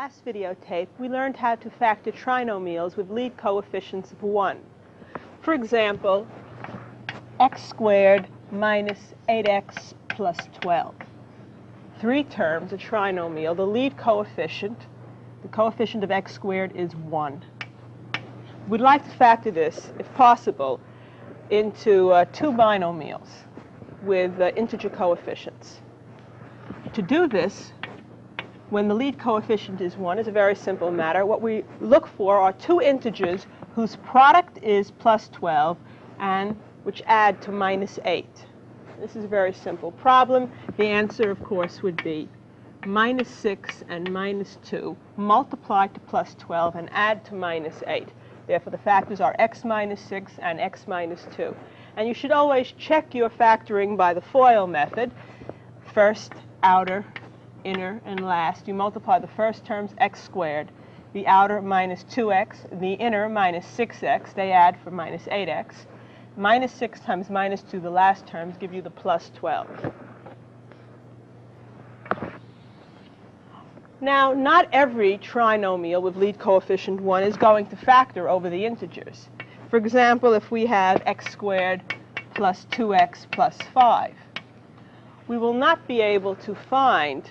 last videotape, we learned how to factor trinomials with lead coefficients of 1. For example, x squared minus 8x plus 12. Three terms, a trinomial. The lead coefficient, the coefficient of x squared, is 1. We'd like to factor this, if possible, into two binomials with integer coefficients. To do this, when the lead coefficient is 1, is a very simple matter. What we look for are two integers whose product is plus 12 and which add to minus 8. This is a very simple problem. The answer, of course, would be minus 6 and minus 2 multiplied to plus 12 and add to minus 8. Therefore, the factors are x minus 6 and x minus 2. And you should always check your factoring by the FOIL method. First, outer, inner, and last. You multiply the first terms, x squared, the outer minus 2x, the inner minus 6x. They add for minus 8x. Minus 6 times minus 2, the last terms, give you the plus 12. Now, not every trinomial with lead coefficient 1 is going to factor over the integers. For example, if we have x squared plus 2x plus 5, we will not be able to find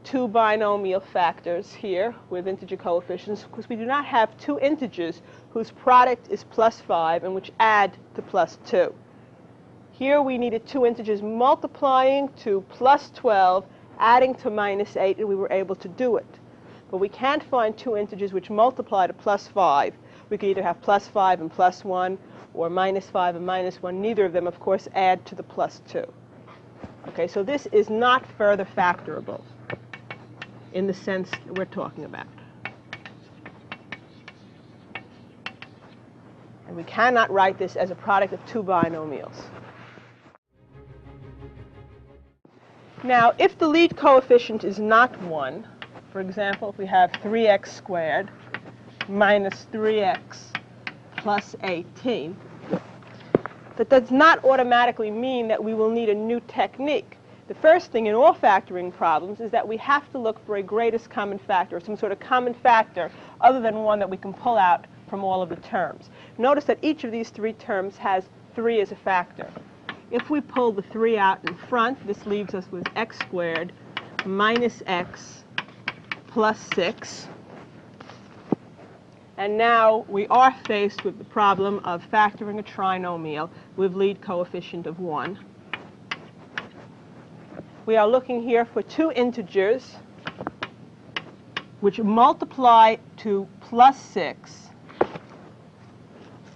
two binomial factors here with integer coefficients because we do not have two integers whose product is plus 5 and which add to plus 2. Here we needed two integers multiplying to plus 12, adding to minus 8, and we were able to do it. But we can't find two integers which multiply to plus 5. We could either have plus 5 and plus 1 or minus 5 and minus 1. Neither of them, of course, add to the plus 2. Okay, so this is not further factorable in the sense that we're talking about. And we cannot write this as a product of two binomials. Now, if the lead coefficient is not 1, for example, if we have 3x squared minus 3x plus 18, that does not automatically mean that we will need a new technique. The first thing in all factoring problems is that we have to look for a greatest common factor, or some sort of common factor other than one that we can pull out from all of the terms. Notice that each of these three terms has 3 as a factor. If we pull the 3 out in front, this leaves us with x squared minus x plus 6. And now we are faced with the problem of factoring a trinomial with lead coefficient of 1. We are looking here for two integers which multiply to plus 6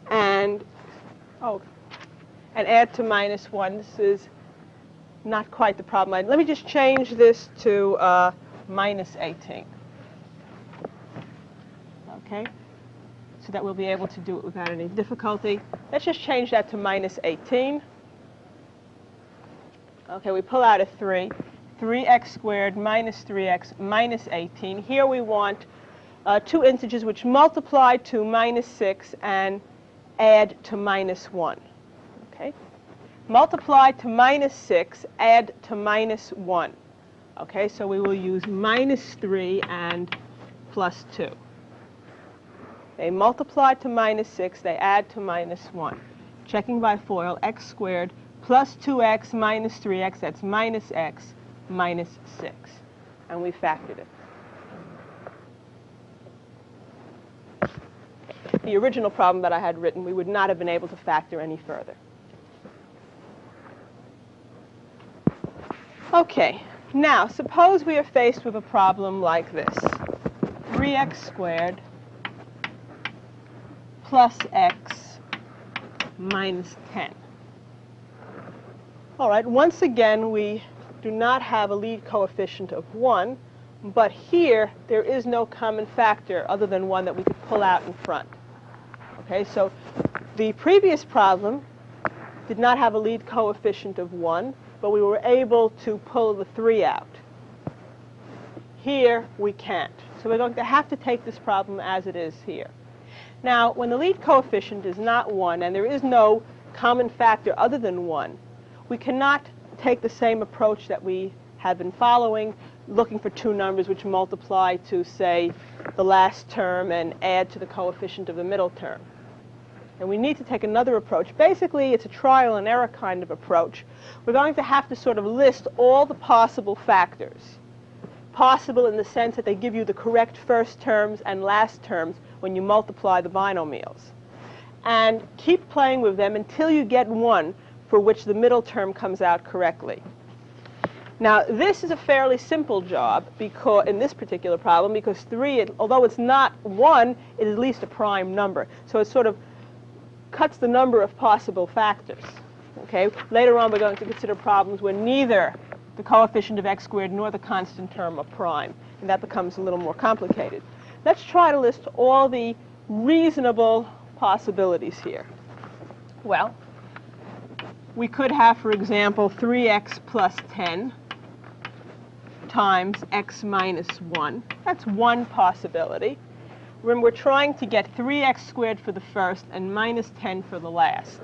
and add to minus 1. This is not quite the problem. Let me just change this to minus 18. Okay? So that we'll be able to do it without any difficulty. Let's just change that to minus 18. Okay, we pull out a 3. 3x squared minus 3x minus 18. Here we want two integers which multiply to minus 6 and add to minus 1. Okay? Multiply to minus 6, add to minus 1. Okay, so we will use minus 3 and plus 2. They multiply to minus 6, they add to minus 1. Checking by FOIL, x squared plus 2x minus 3x, that's minus x minus 6. And we factored it. The original problem that I had written, we would not have been able to factor any further. Okay, now suppose we are faced with a problem like this. 3x squared plus x minus 10. All right, once again, we do not have a lead coefficient of 1, but here there is no common factor other than one that we could pull out in front. Okay, so the previous problem did not have a lead coefficient of 1, but we were able to pull the 3 out. Here we can't. So we're going to have to take this problem as it is here. Now, when the lead coefficient is not 1 and there is no common factor other than 1, we cannot take the same approach that we have been following looking for two numbers which multiply to, say, the last term and add to the coefficient of the middle term. And we need to take another approach. Basically, it's a trial and error kind of approach. We're going to have to sort of list all the possible factors. Possible in the sense that they give you the correct first terms and last terms when you multiply the binomials. And keep playing with them until you get one for which the middle term comes out correctly. Now, this is a fairly simple job because, in this particular problem, because 3, although it's not 1, it is at least a prime number. So it sort of cuts the number of possible factors. Okay? Later on, we're going to consider problems where neither the coefficient of x squared nor the constant term are prime, and that becomes a little more complicated. Let's try to list all the reasonable possibilities here. Well, we could have, for example, 3x plus 10 times x minus 1. That's one possibility. Remember, we're trying to get 3x squared for the first and minus 10 for the last.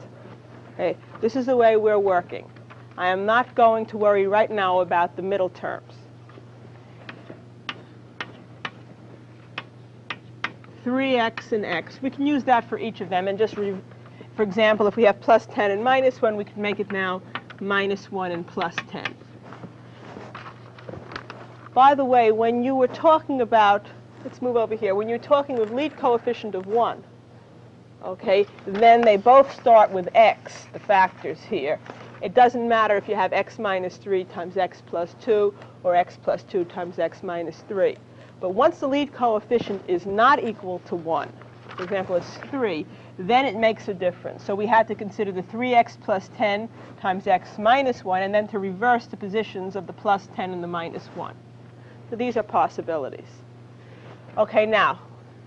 Okay, this is the way we're working. I am not going to worry right now about the middle terms. 3x and x, we can use that for each of them and just, for example, if we have plus 10 and minus 1, we can make it now minus 1 and plus 10. By the way, when you were talking about, let's move over here, when you're talking with lead coefficient of 1, okay, then they both start with x, the factors here. It doesn't matter if you have x minus 3 times x plus 2 or x plus 2 times x minus 3. But once the lead coefficient is not equal to 1, for example, it's 3, then it makes a difference. So we had to consider the 3x plus 10 times x minus 1, and then to reverse the positions of the plus 10 and the minus 1. So these are possibilities. Okay, now,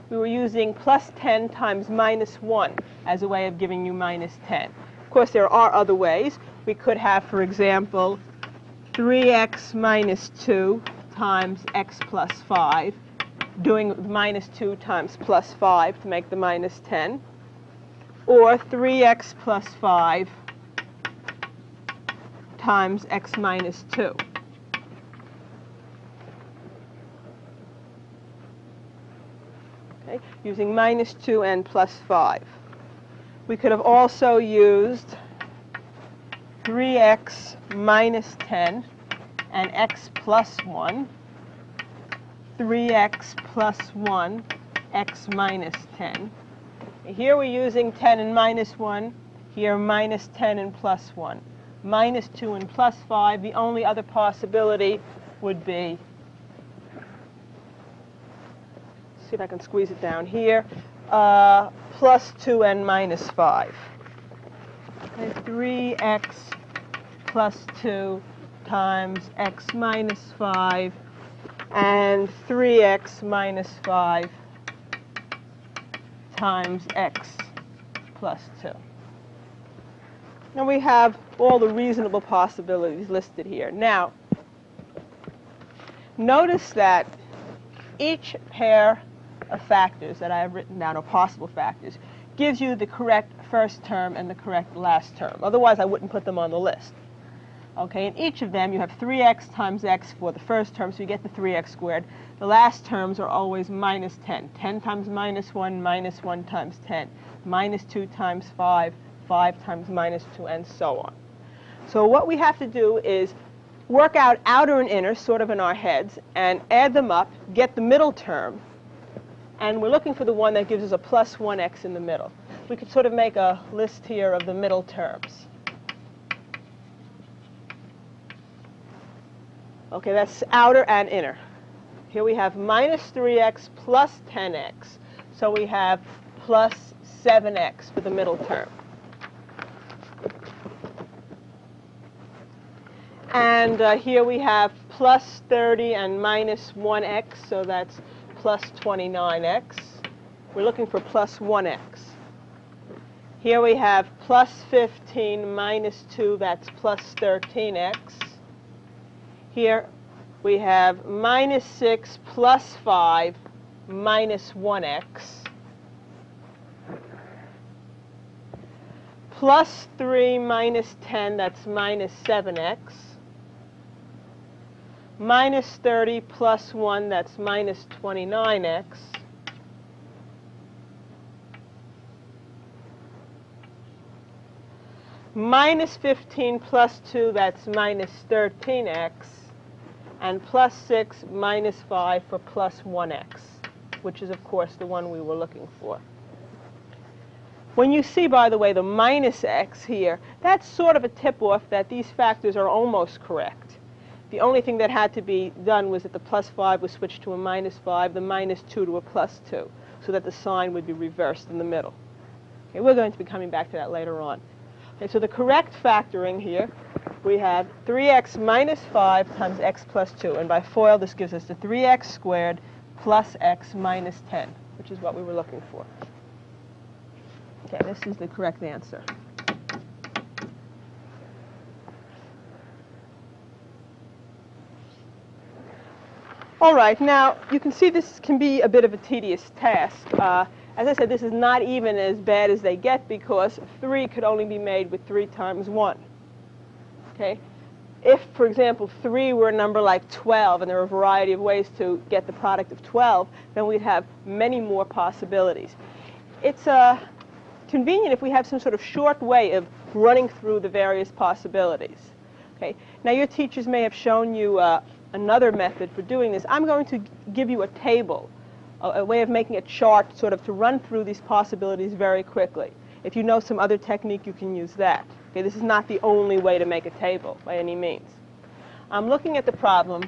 we were using plus 10 times minus 1 as a way of giving you minus 10. Of course, there are other ways. We could have, for example, 3x minus 2 times x plus 5, doing minus 2 times plus 5 to make the minus 10, or 3x plus 5 times x minus 2. Okay, using minus 2 and plus 5. We could have also used 3x minus 10 and x plus 1, 3x plus 1, x minus 10. Here we're using 10 and minus 1. Here minus 10 and plus 1. Minus 2 and plus 5. The only other possibility would be, see if I can squeeze it down here, plus 2 and minus 5. Okay, 3x plus 2 times x minus 5 and 3x minus 5 times x plus 2. And we have all the reasonable possibilities listed here. Now, notice that each pair of factors that I have written down, or possible factors, gives you the correct first term and the correct last term. Otherwise, I wouldn't put them on the list. Okay, in each of them, you have 3x times x for the first term, so you get the 3x squared. The last terms are always minus 10. 10 times minus 1 times 10. Minus 2 times 5, 5 times minus 2, and so on. So what we have to do is work out outer and inner, sort of in our heads, and add them up, get the middle term, and we're looking for the one that gives us a plus 1x in the middle. We could sort of make a list here of the middle terms. Okay, that's outer and inner. Here we have minus 3x plus 10x. So we have plus 7x for the middle term. And here we have plus 30 and minus 1x, so that's plus 29x. We're looking for plus 1x. Here we have plus 15 minus 2, that's plus 13x. Here we have minus 6 plus 5 minus 1x. Plus 3 minus 10, that's minus 7x. minus 30 plus 1, that's minus 29x, minus 15 plus 2, that's minus 13x, and plus 6 minus 5 for plus 1x, which is, of course, the one we were looking for. When you see, by the way, the minus x here, that's sort of a tip-off that these factors are almost correct. The only thing that had to be done was that the plus 5 was switched to a minus 5, the minus 2 to a plus 2, so that the sign would be reversed in the middle. Okay, we're going to be coming back to that later on. Okay, so the correct factoring here, we have 3x minus 5 times x plus 2. And by FOIL, this gives us the 3x squared plus x minus 10, which is what we were looking for. Okay, this is the correct answer. All right, now you can see this can be a bit of a tedious task. As I said, this is not even as bad as they get because 3 could only be made with 3 times 1. Okay? If, for example, 3 were a number like 12, and there are a variety of ways to get the product of 12, then we'd have many more possibilities. It's convenient if we have some sort of short way of running through the various possibilities. Okay? Now, your teachers may have shown you another method for doing this. I'm going to give you a table, a way of making a chart sort of to run through these possibilities very quickly. If you know some other technique, you can use that. Okay, this is not the only way to make a table by any means. I'm looking at the problem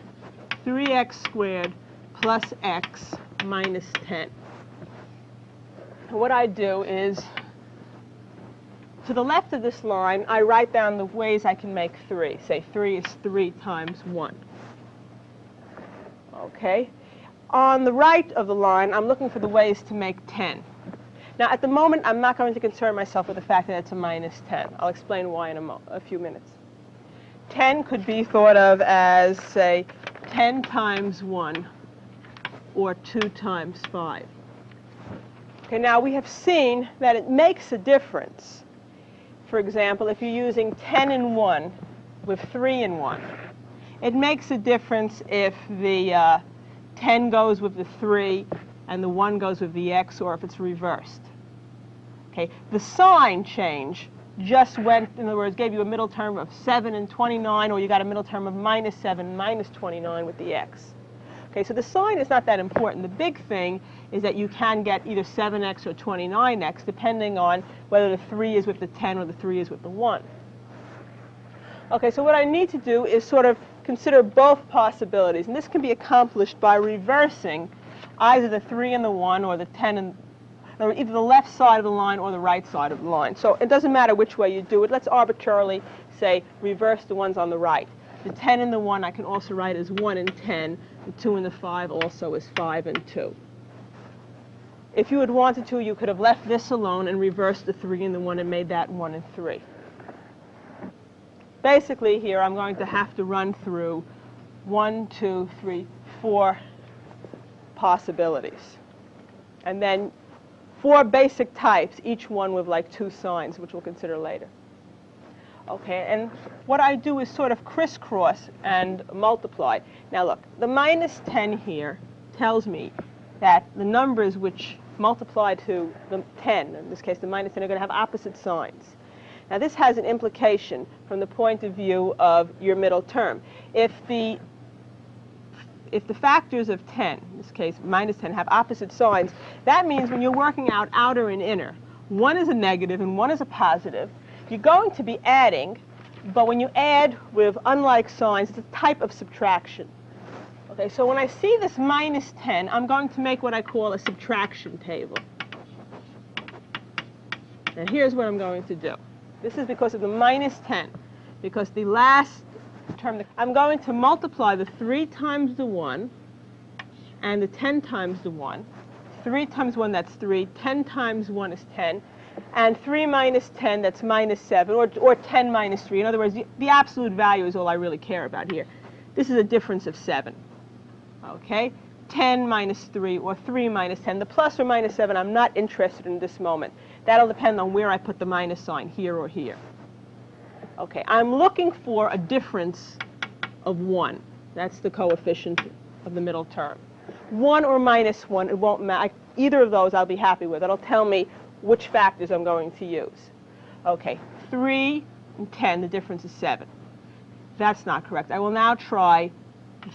3x squared plus x minus 10. What I do is, to the left of this line, I write down the ways I can make 3. Say 3 is 3 times 1. Okay? On the right of the line, I'm looking for the ways to make 10. Now, at the moment, I'm not going to concern myself with the fact that it's a minus 10. I'll explain why in a few minutes. 10 could be thought of as, say, 10 times 1 or 2 times 5. Okay, now we have seen that it makes a difference. For example, if you're using 10 in 1 with 3 in 1, it makes a difference if the 10 goes with the 3 and the 1 goes with the x, or if it's reversed. Okay, the sign change just went, in other words, gave you a middle term of 7 and 29, or you got a middle term of minus 7 minus 29 with the x. Okay, so the sign is not that important. The big thing is that you can get either 7x or 29x, depending on whether the 3 is with the 10 or the 3 is with the 1. Okay, so what I need to do is sort of consider both possibilities. And this can be accomplished by reversing either the 3 and the 1 or the 10 and, or either the left side of the line or the right side of the line. So it doesn't matter which way you do it. Let's arbitrarily say reverse the ones on the right. The 10 and the 1 I can also write as 1 and 10. The 2 and the 5 also as 5 and 2. If you had wanted to, you could have left this alone and reversed the 3 and the 1 and made that 1 and 3. Basically, here I'm going to have to run through 1, 2, 3, 4 possibilities. And then 4 basic types, each one with like 2 signs, which we'll consider later. Okay, and what I do is sort of crisscross and multiply. Now look, the minus 10 here tells me that the numbers which multiply to the 10, in this case the minus 10, are going to have opposite signs. Now this has an implication from the point of view of your middle term. If the factors of 10, in this case minus 10, have opposite signs, that means when you're working out outer and inner, one is a negative and one is a positive, you're going to be adding, but when you add with unlike signs, it's a type of subtraction. Okay, so when I see this minus 10, I'm going to make what I call a subtraction table. And here's what I'm going to do. This is because of the minus 10, because the last term, I'm going to multiply the 3 times the 1 and the 10 times the 1. 3 times 1, that's 3. 10 times 1 is 10. And 3 minus 10, that's minus 7, or 10 minus 3. In other words, the absolute value is all I really care about here. This is a difference of 7. Okay? 10 minus 3, or 3 minus 10. The plus or minus 7, I'm not interested in this moment. That'll depend on where I put the minus sign, here or here. Okay, I'm looking for a difference of 1. That's the coefficient of the middle term. 1 or minus 1, it won't matter. Either of those I'll be happy with. It'll tell me which factors I'm going to use. Okay, 3 and 10, the difference is 7. That's not correct. I will now try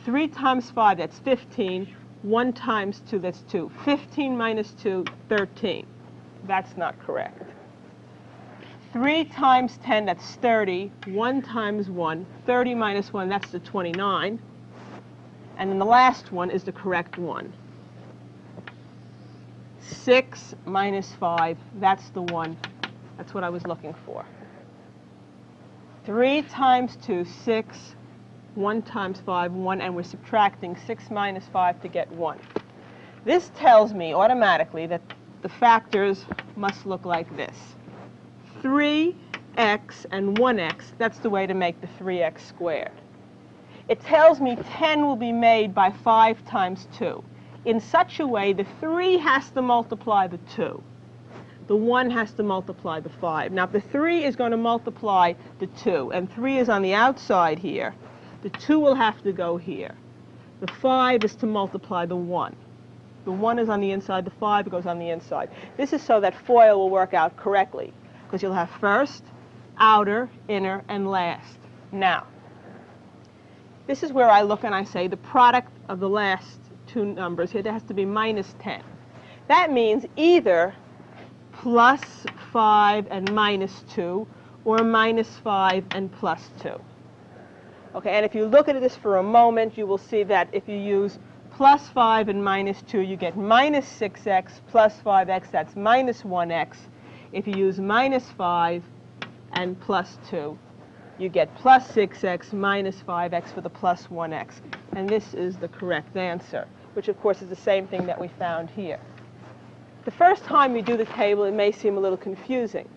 3 times 5, that's 15. 1 times 2, that's 2. 15 minus 2, 13. That's not correct. 3 times 10, that's 30. 1 times 1, 30 minus 1, that's the 29. And then the last one is the correct one. 6 minus 5, that's the one. That's what I was looking for. 3 times 2, 6. 1 times 5, 1, and we're subtracting 6 minus 5 to get 1. This tells me automatically that the factors must look like this. 3x and 1x, that's the way to make the 3x squared. It tells me 10 will be made by 5 times 2. In such a way, the 3 has to multiply the 2. The 1 has to multiply the 5. Now, if the 3 is going to multiply the 2, and 3 is on the outside here, the 2 will have to go here. The 5 is to multiply the 1. The 1 is on the inside, the 5 goes on the inside. This is so that FOIL will work out correctly, because you'll have first, outer, inner, and last. Now, this is where I look and I say the product of the last two numbers here, there has to be minus 10. That means either plus 5 and minus 2, or minus 5 and plus 2. Okay, and if you look at this for a moment, you will see that if you use plus 5 and minus 2, you get minus 6x plus 5x, that's minus 1x. If you use minus 5 and plus 2, you get plus 6x minus 5x for the plus 1x. And this is the correct answer, which of course is the same thing that we found here. The first time you do the table, it may seem a little confusing,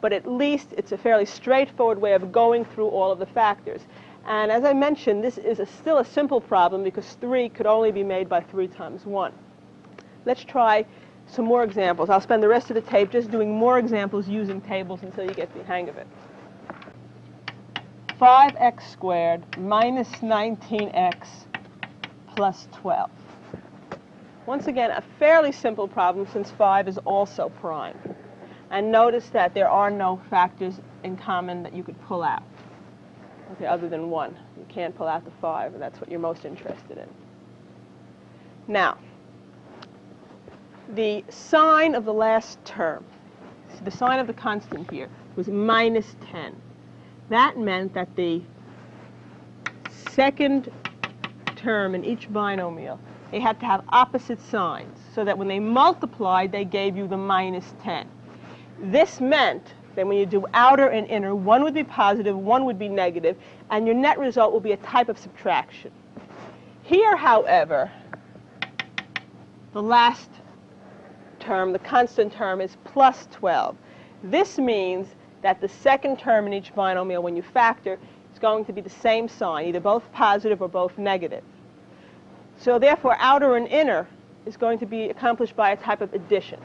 but at least it's a fairly straightforward way of going through all of the factors. And as I mentioned, this is still a simple problem because 3 could only be made by 3 times 1. Let's try some more examples. I'll spend the rest of the tape just doing more examples using tables until you get the hang of it. 5x squared minus 19x plus 12. Once again, a fairly simple problem since 5 is also prime. And notice that there are no factors in common that you could pull out. Okay, other than 1. You can't pull out the 5, and that's what you're most interested in. Now, the sign of the last term, the sign of the constant here, was minus 10. That meant that the second term in each binomial, they had to have opposite signs, so that when they multiplied, they gave you the minus 10. This meant then when you do outer and inner, one would be positive, one would be negative, and your net result will be a type of subtraction. Here, however, the last term, the constant term, is plus 12. This means that the second term in each binomial, when you factor, is going to be the same sign, either both positive or both negative. So therefore, outer and inner is going to be accomplished by a type of addition.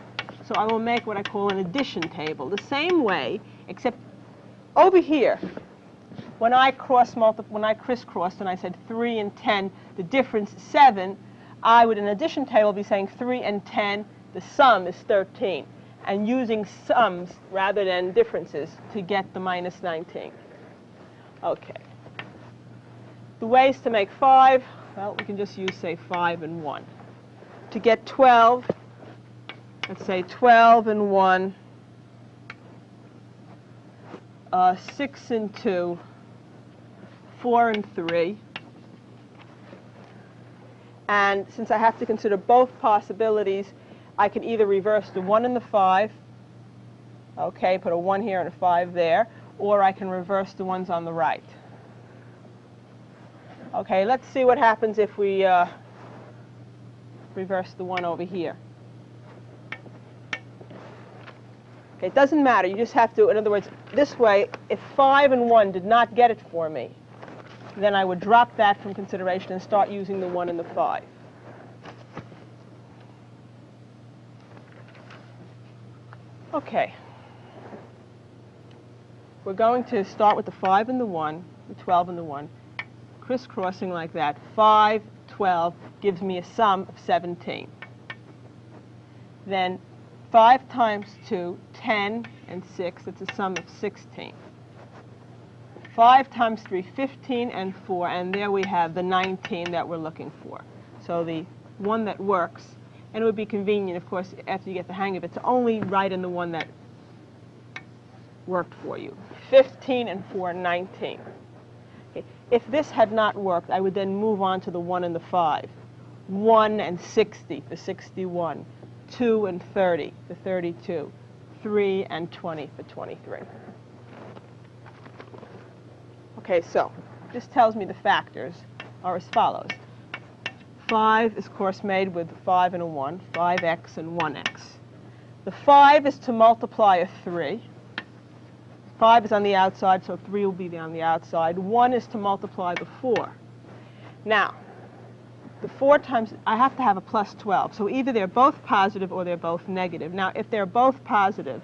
So I will make what I call an addition table, the same way, except over here, when I crisscrossed and I said 3 and 10, the difference is 7, I would in an addition table be saying 3 and 10, the sum is 13, and using sums rather than differences to get the minus 19. Okay. The ways to make 5, well, we can just use, say, 5 and 1. To get 12, let's say 12 and 1, 6 and 2, 4 and 3. And since I have to consider both possibilities, I can either reverse the 1 and the 5, okay, put a 1 here and a 5 there, or I can reverse the ones on the right. Okay, let's see what happens if we reverse the 1 over here. Okay, it doesn't matter. You just have to, in other words, this way, if 5 and 1 did not get it for me, then I would drop that from consideration and start using the 1 and the 5. Okay. We're going to start with the 5 and the 1, the 12 and the 1, crisscrossing like that. 5, 12 gives me a sum of 17. Then 5 times 2, 10, and 6, that's a sum of 16. 5 times 3, 15, and 4, and there we have the 19 that we're looking for. So the one that works, and it would be convenient, of course, after you get the hang of it, to only write in the one that worked for you. 15 and 4, 19. Okay. If this had not worked, I would then move on to the 1 and the 5. 1 and 60 for 61. 2 and 30 for 32. 3 and 20 for 23. Okay, so this tells me the factors are as follows. 5 is, of course, made with 5 and a 1, 5x and 1x. The 5 is to multiply a 3. 5 is on the outside, so 3 will be on the outside. 1 is to multiply the 4. Now, the 4 times, I have to have a plus 12. So either they're both positive or they're both negative. Now, if they're both positive,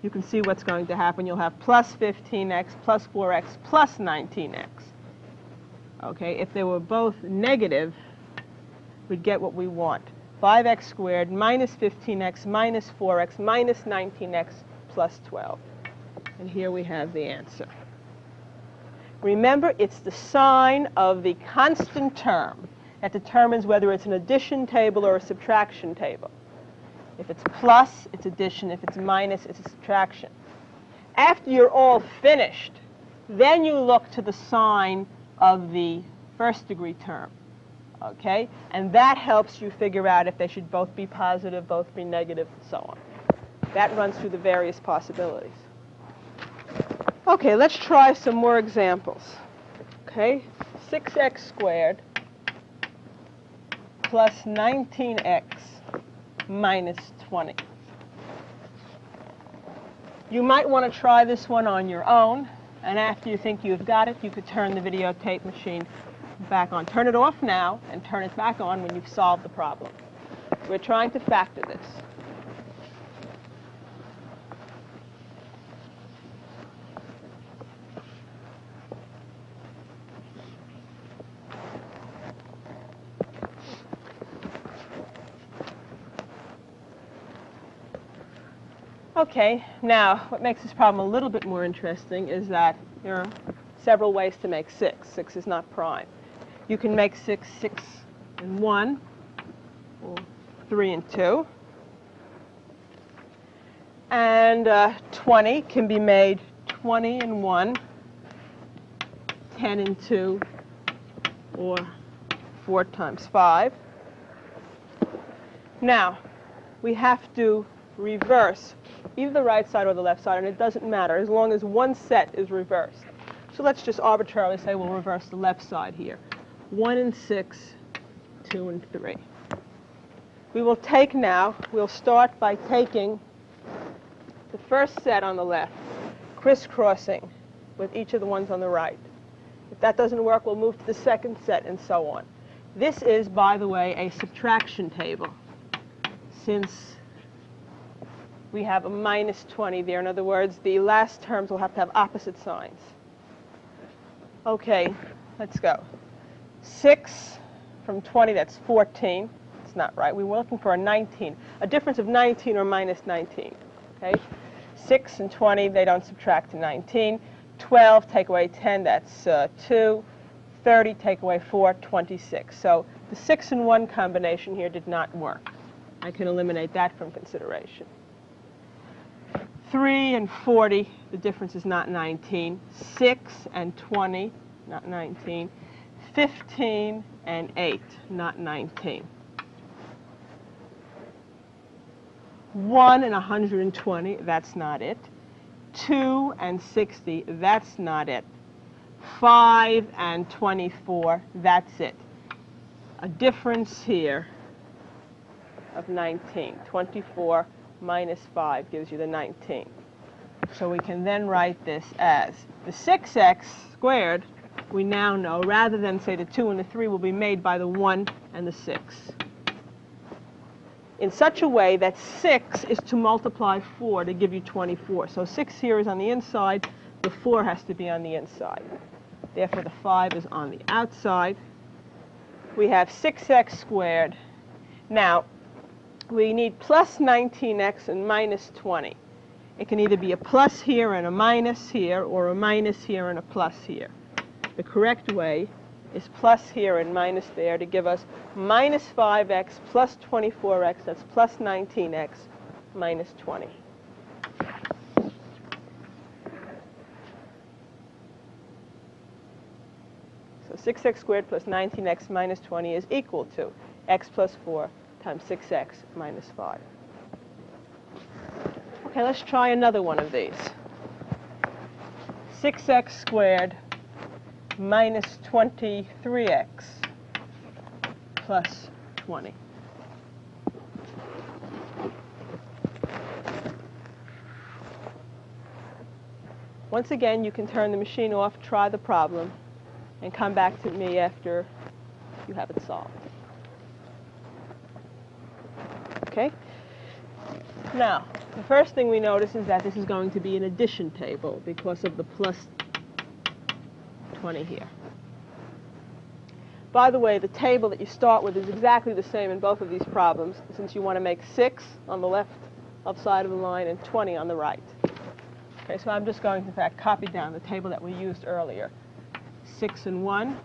you can see what's going to happen. You'll have plus 15x, plus 4x, plus 19x. Okay, if they were both negative, we'd get what we want. 5x squared minus 15x minus 4x minus 19x plus 12. And here we have the answer. Remember, it's the sign of the constant term that determines whether it's an addition table or a subtraction table. If it's plus, it's addition. If it's minus, it's a subtraction. After you're all finished, then you look to the sign of the first degree term. Okay? And that helps you figure out if they should both be positive, both be negative, and so on. That runs through the various possibilities. Okay, let's try some more examples. Okay? 6x squared plus 19x minus 20. You might want to try this one on your own, and after you think you've got it, you could turn the videotape machine back on. Turn it off now and turn it back on when you've solved the problem. We're trying to factor this. Okay, now what makes this problem a little bit more interesting is that there are several ways to make 6. 6 is not prime. You can make 6 6 and 1, or 3 and 2. And 20 can be made 20 and 1, 10 and 2, or 4 times 5. Now, we have to reverse either the right side or the left side, and it doesn't matter as long as one set is reversed. So let's just arbitrarily say we'll reverse the left side here. 1 and 6, 2 and 3. We will take now, we'll start by taking the first set on the left, crisscrossing with each of the ones on the right. If that doesn't work, we'll move to the second set and so on. This is, by the way, a subtraction table, since we have a minus 20 there. In other words, the last terms will have to have opposite signs. Okay, let's go. 6 from 20, that's 14. It's not right. We were looking for a 19, a difference of 19 or minus 19. Okay, 6 and 20, they don't subtract to 19. 12, take away 10, that's 2. 30, take away 4, 26. So the 6 and 1 combination here did not work. I can eliminate that from consideration. 3 and 40, the difference is not 19. 6 and 20, not 19. 15 and 8, not 19. 1 and 120, that's not it. 2 and 60, that's not it. 5 and 24, that's it. A difference here of 19. 24 minus 5 gives you the 19. So we can then write this as the 6x squared, we now know, rather than say the 2 and the 3, will be made by the 1 and the 6. In such a way that 6 is to multiply 4 to give you 24. So 6 here is on the inside, the 4 has to be on the inside. Therefore, the 5 is on the outside. We have 6x squared. Now, we need plus 19x and minus 20. It can either be a plus here and a minus here, or a minus here and a plus here. The correct way is plus here and minus there to give us minus 5x plus 24x, that's plus 19x minus 20. So 6x squared plus 19x minus 20 is equal to x plus 4 times 6x minus 5. Okay, let's try another one of these. 6x squared minus 23x plus 20. Once again, you can turn the machine off, try the problem, and come back to me after you have it solved. Okay? Now, the first thing we notice is that this is going to be an addition table because of the plus 20 here. By the way, the table that you start with is exactly the same in both of these problems, since you want to make 6 on the left side of the line and 20 on the right. Okay, so I'm just going to, in fact, copy down the table that we used earlier. 6 and 1,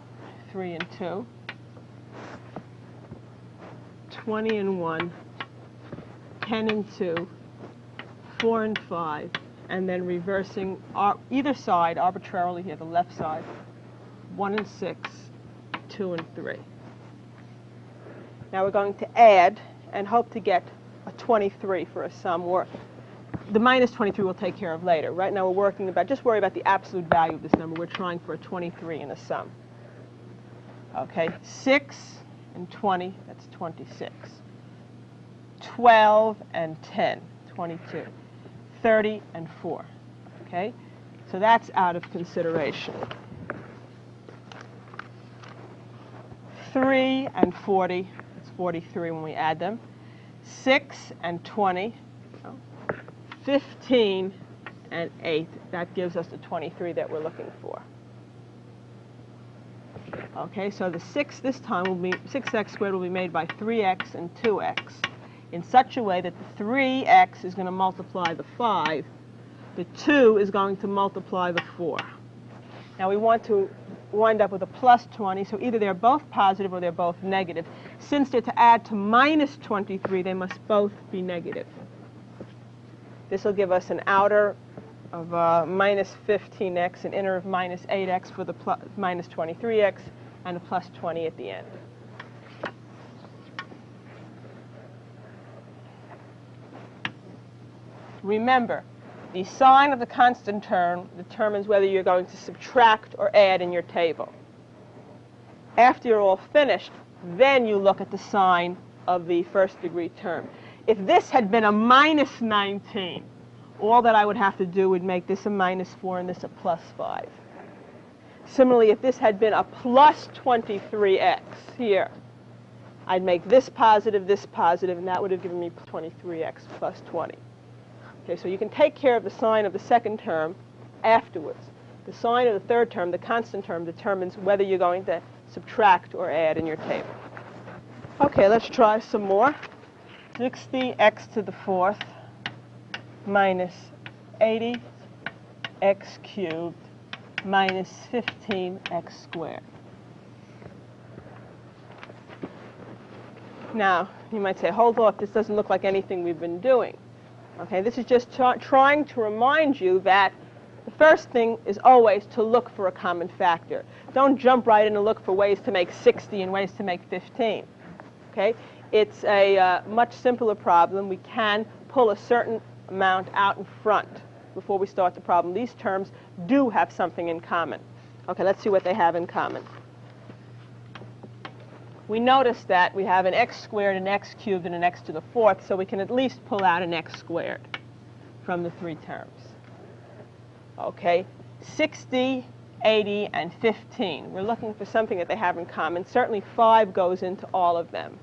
3 and 2, 20 and 1, 10 and 2, 4 and 5, and then reversing either side arbitrarily here, the left side, 1 and 6, 2 and 3. Now we're going to add and hope to get a 23 for a sum, or the minus 23 we'll take care of later. Right now we're working about, just worry about the absolute value of this number. We're trying for a 23 in a sum. Okay, 6 and 20, that's 26. 12 and 10, 22. 30 and 4. Okay, so that's out of consideration. 3 and 40, it's 43 when we add them. 6 and 20. 15 and 8, that gives us the 23 that we're looking for. Okay, so the 6 this time will be, 6x squared will be made by 3x and 2x in such a way that the 3x is going to multiply the 5, the 2 is going to multiply the 4. Now we want to wind up with a plus 20, so either they're both positive or they're both negative. Since they're to add to minus 23, they must both be negative. This will give us an outer of minus 15x, an inner of minus 8x for the minus 23x, and a plus 20 at the end. Remember, the sign of the constant term determines whether you're going to subtract or add in your table. After you're all finished, then you look at the sign of the first degree term. If this had been a minus 19, all that I would have to do would make this a minus 4 and this a plus 5. Similarly, if this had been a plus 23x here, I'd make this positive, and that would have given me 23x plus 20. Okay, so you can take care of the sign of the second term afterwards. The sign of the third term, the constant term, determines whether you're going to subtract or add in your table. Okay, let's try some more. 60x to the 4th minus 80x cubed minus 15x squared. Now, you might say, hold off, this doesn't look like anything we've been doing. Okay, this is just trying to remind you that the first thing is always to look for a common factor. Don't jump right in and look for ways to make 60 and ways to make 15. Okay? It's a much simpler problem. We can pull a certain amount out in front before we start the problem. These terms do have something in common. Okay, let's see what they have in common. We notice that we have an x squared, an x cubed, and an x to the 4th, so we can at least pull out an x squared from the three terms. Okay, 60, 80, and 15. We're looking for something that they have in common. Certainly 5 goes into all of them.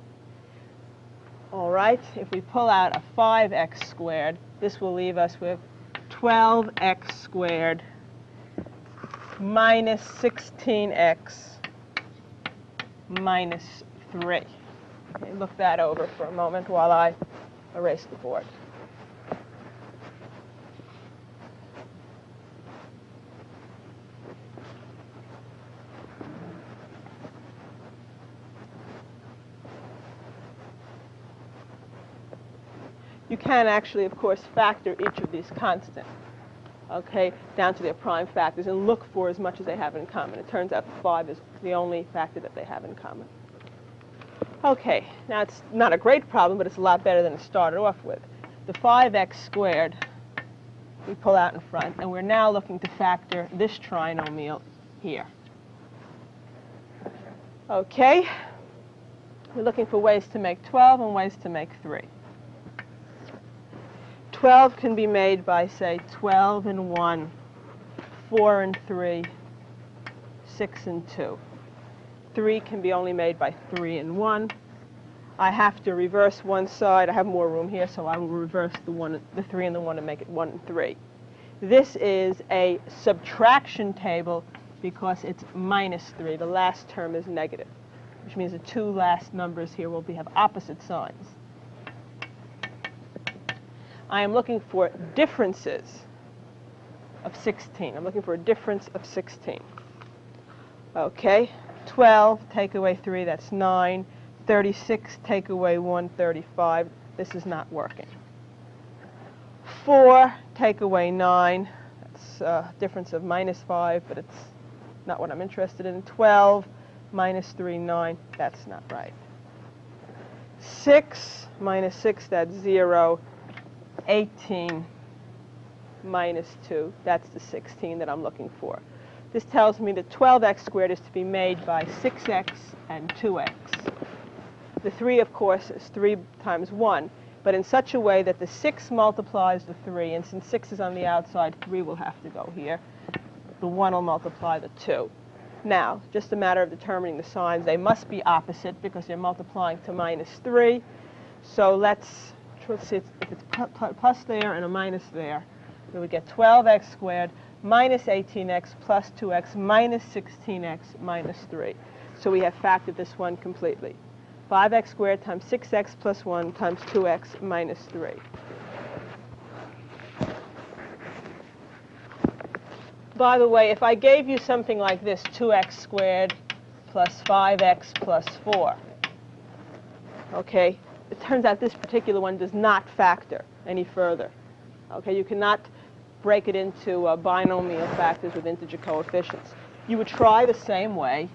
All right, if we pull out a 5x squared, this will leave us with 12x squared minus 16x minus 3. Okay, look that over for a moment while I erase the board. You can actually, of course, factor each of these constants, okay, down to their prime factors and look for as much as they have in common. It turns out 5 is the only factor that they have in common. Okay, now it's not a great problem, but it's a lot better than it started off with. The 5x squared we pull out in front, and we're now looking to factor this trinomial here. Okay, we're looking for ways to make 12 and ways to make 3. 12 can be made by, say, 12 and 1, 4 and 3, 6 and 2. 3 can be only made by 3 and 1. I have to reverse one side. I have more room here, so I will reverse the 3 and the 1 and make it 1 and 3. This is a subtraction table because it's minus 3. The last term is negative, which means the two last numbers here will have opposite signs. I am looking for differences of 16. I'm looking for a difference of 16. Okay, 12 take away 3, that's 9. 36 take away 1, 35. This is not working. 4 take away 9. That's a difference of minus 5, but it's not what I'm interested in. 12 minus 3, 9. That's not right. 6 minus 6, that's 0. 18 minus 2, that's the 16 that I'm looking for. This tells me that 12x squared is to be made by 6x and 2x. The 3, of course, is 3 times 1, but in such a way that the 6 multiplies the 3, and since 6 is on the outside, 3 will have to go here. The 1 will multiply the 2. Now, just a matter of determining the signs. They must be opposite because they're multiplying to minus 3. So let's see if it's plus there and a minus there. We would get 12x squared minus 18x plus 2x minus 16x minus 3. So we have factored this one completely. 5x squared times 6x plus 1 times 2x minus 3. By the way, if I gave you something like this, 2x squared plus 5x plus 4, okay, it turns out this particular one does not factor any further. Okay, you cannot break it into binomial factors with integer coefficients. You would try the same way.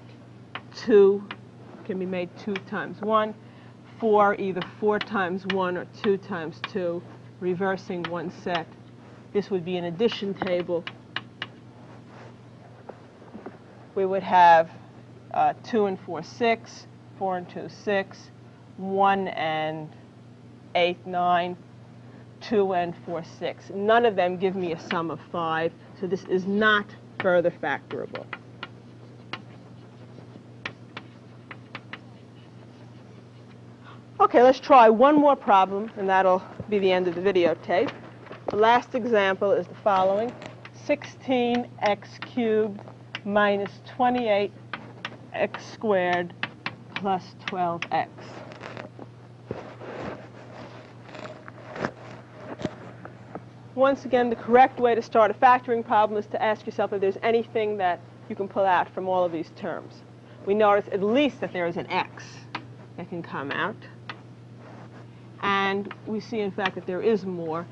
2 can be made 2 times 1. 4, either 4 times 1 or 2 times 2, reversing one set. This would be an addition table. We would have 2 and 4, 6, 4 and 2, 6, 1 and 8, 9, 2 and 4, 6. None of them give me a sum of 5, so this is not further factorable. Okay, let's try one more problem, and that'll be the end of the videotape. The last example is the following. 16x cubed minus 28x squared plus 12x. Once again, the correct way to start a factoring problem is to ask yourself if there's anything that you can pull out from all of these terms. We notice at least that there is an x that can come out. And we see, in fact, that there is more.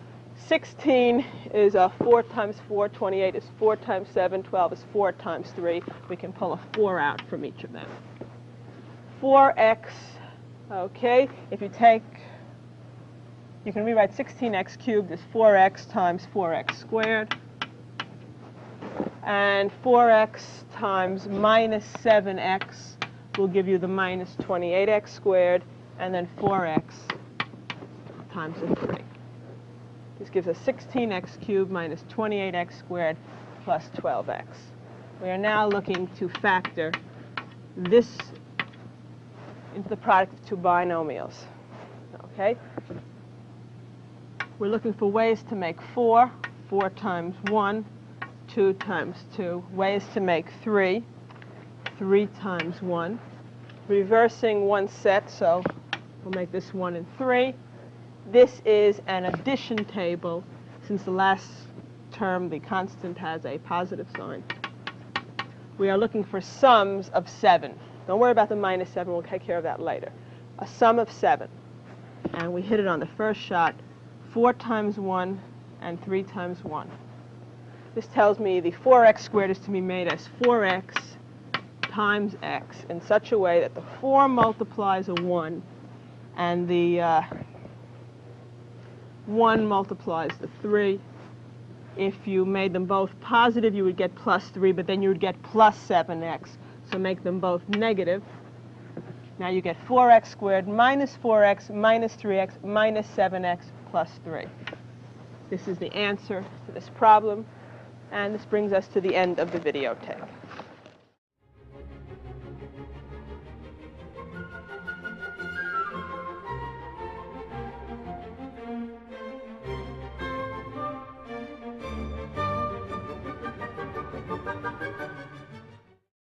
16 is 4 times 4, 28 is 4 times 7, 12 is 4 times 3. We can pull a 4 out from each of them. 4x, okay, if you take, you can rewrite 16x cubed as 4x times 4x squared. And 4x times minus 7x will give you the minus 28x squared, and then 4x times a 3. This gives us 16x cubed minus 28x squared plus 12x. We are now looking to factor this into the product of two binomials. Okay? We're looking for ways to make 4. 4 times 1 2 times 2. Ways to make 3. 3 times 1. Reversing one set, so we'll make this 1 and 3. This is an addition table. Since the last term, the constant has a positive sign. We are looking for sums of 7. Don't worry about the minus 7. We'll take care of that later. A sum of 7. And we hit it on the first shot. 4 times 1 and 3 times 1. This tells me the 4x squared is to be made as 4x times x in such a way that the 4 multiplies a 1 and the 1 multiplies the 3. If you made them both positive, you would get plus 3, but then you would get plus 7x. So make them both negative. Now you get 4x squared minus 4x minus 3x minus 7x plus 3. This is the answer to this problem, and this brings us to the end of the videotape.